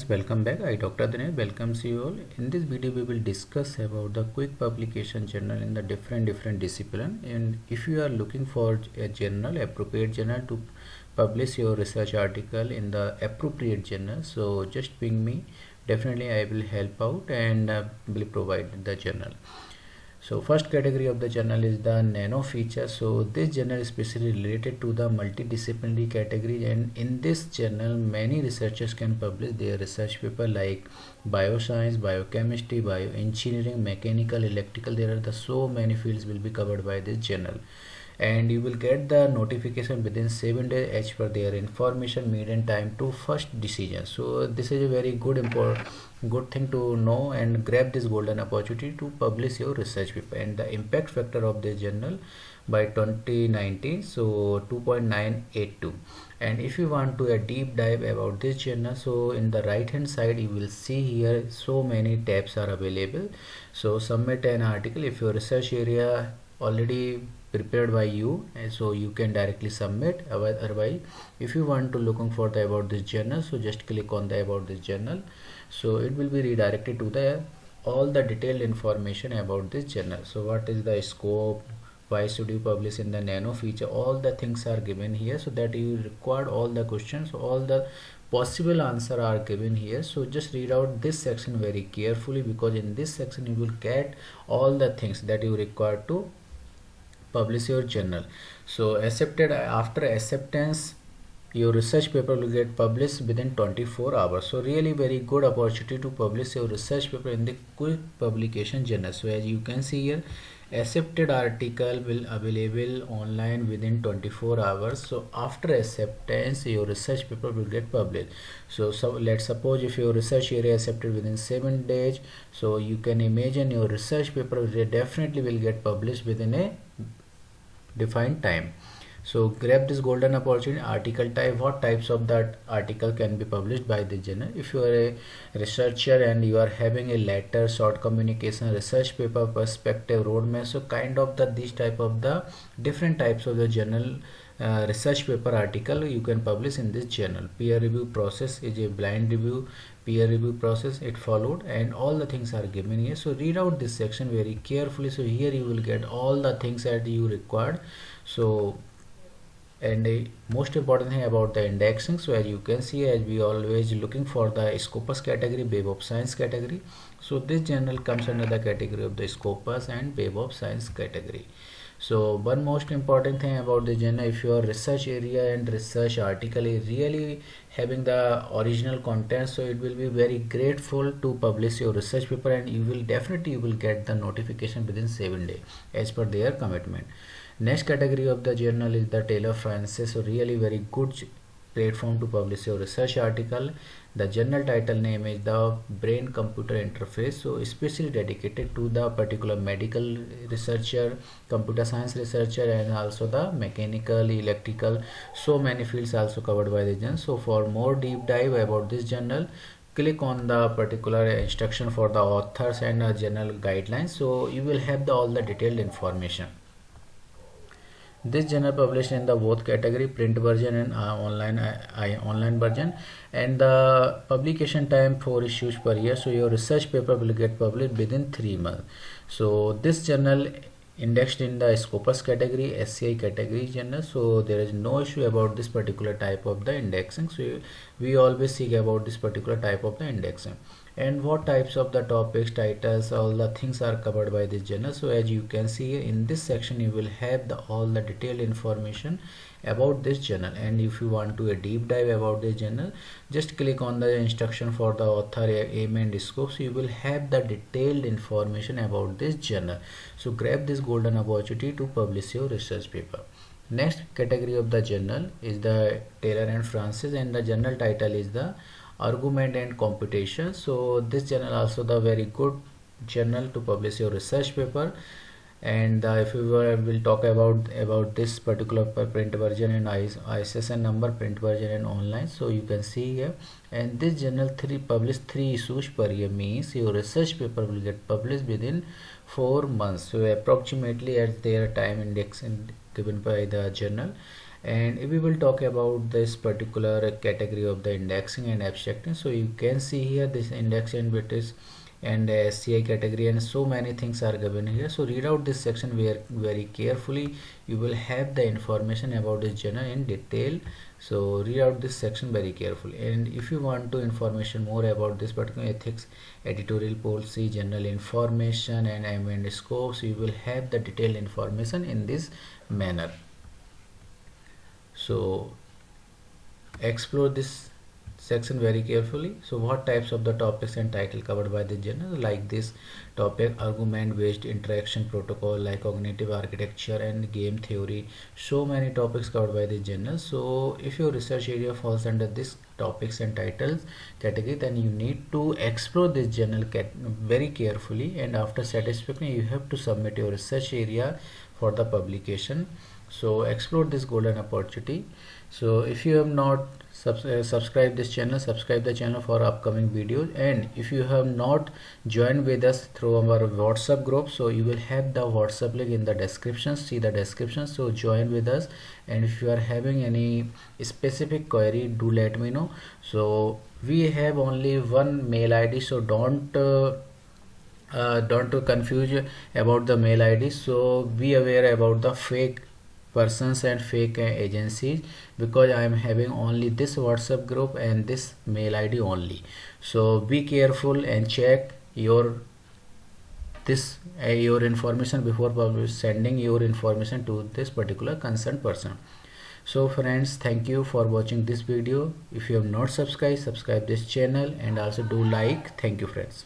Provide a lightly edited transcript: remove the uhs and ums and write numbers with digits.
friends, welcome back. I Dr. Dinesh welcomes you all. In this video we will discuss about the quick publication journal in the different discipline. And if you are looking for a journal, appropriate journal to publish your research article in the appropriate journal, so just ping me. Definitely I will help out and will provide the journal. So first category of the journal is the nano feature. So this journal is specially related to the multidisciplinary category, and in this journal many researchers can publish their research paper like bioscience, biochemistry, bioengineering, mechanical, electrical. There are so many fields will be covered by this journal, and you will get the notification within 7 days as per their information, median time to first decision. So this is a very good thing to know, and grab this golden opportunity to publish your research paper. And the impact factor of this journal by 2019, so 2.982. And if you want to a deep dive about this journal, so in the right hand side you will see here so many tabs are available. So submit an article. If your research area already prepared by you, and so you can directly submit. Otherwise, if you want to looking for the about this journal, so just click on the about this journal. So it will be redirected to the all the detailed information about this journal. So what is the scope, why should you publish in the nano feature, all the things are given here, so that you require all the questions, all the possible answer are given here. So just read out this section very carefully, because in this section you will get all the things that you require to publish your journal. So accepted, after acceptance your research paper will get published within 24 hours. So really very good opportunity to publish your research paper in the quick publication journal. So as you can see here, accepted article will available online within 24 hours. So after acceptance your research paper will get published. So let's suppose if your research area accepted within 7 days, so you can imagine your research paper definitely will get published within a defined time. So grab this golden opportunity. Article type, what types of that article can be published by the journal. If you are a researcher and you are having a letter, short communication, research paper, perspective, roadmap, so kind of these type of the different types of the journal research paper article you can publish in this journal. Peer review process is a blind review, peer review process it followed, and all the things are given here. So read out this section very carefully. So here you will get all the things that you required. So and the most important thing about the indexing, so as you can see, as we always looking for the Scopus category, Web of Science category, so this journal comes under the category of the Scopus and Web of Science category. So one most important thing about the journal, if your research area and research article is really having the original content, so it will be very grateful to publish your research paper, and you will definitely get the notification within 7 days as per their commitment. Next category of the journal is the Taylor Francis. So really very good platform to publish your research article. The journal title name is the Brain Computer Interface, so especially dedicated to the particular medical researcher, computer science researcher, and also the mechanical, electrical, so many fields also covered by the journal. So for more deep dive about this journal, click on the particular instruction for the authors and journal guidelines, so you will have all the detailed information. This journal published in the both category, print version and online version, and the publication time 4 issues per year. So your research paper will get published within 3 months. So this journal indexed in the Scopus category, SCI category journal, so there is no issue about this particular type of the indexing. So we always seek about this particular type of the indexing, and what types of the topics, titles, all the things are covered by this journal. So as you can see in this section you will have all the detailed information about this journal. And if you want to a deep dive about this journal, just click on the instruction for the author, aim and scope, so you will have the detailed information about this journal. So grab this golden opportunity to publish your research paper. Next category of the journal is the Taylor and Francis, and the journal title is the Argument and Computation. So this journal also the very good journal to publish your research paper. And if we will talk about this particular print version and ISSN number, print version and online, so you can see here. And this journal published 3 issues per year, means your research paper will get published within 4 months. So approximately at their time index given by the journal. And if we will talk about this particular category of the indexing and abstracting, so you can see here this index and British and SCI category, and so many things are given here. So read out this section very carefully. You will have the information about this journal in detail. So read out this section very carefully. And if you want to information more about this particular ethics, editorial policy, general information, and M&A scope, so you will have the detailed information in this manner. So explore this section very carefully. So what types of the topics and title covered by the journal, like this topic argument based interaction protocol, like cognitive architecture and game theory. So many topics covered by the journal. So if your research area falls under this topics and titles category, then you need to explore this journal very carefully, and after satisfaction you have to submit your research area for the publication. So explore this golden opportunity. So if you have not subscribe this channel, subscribe the channel for upcoming videos. And if you have not joined with us through our WhatsApp group, so you will have the WhatsApp link in the description. See the description, so join with us. And if you are having any specific query, do let me know. So we have only one mail ID, so don't confuse about the mail ID. So be aware about the fake persons and fake agencies, because I am having only this WhatsApp group and this mail ID only. So be careful and check your information before sending your information to this particular concerned person. So friends, thank you for watching this video. If you have not subscribed, subscribe this channel, and also do like. Thank you friends.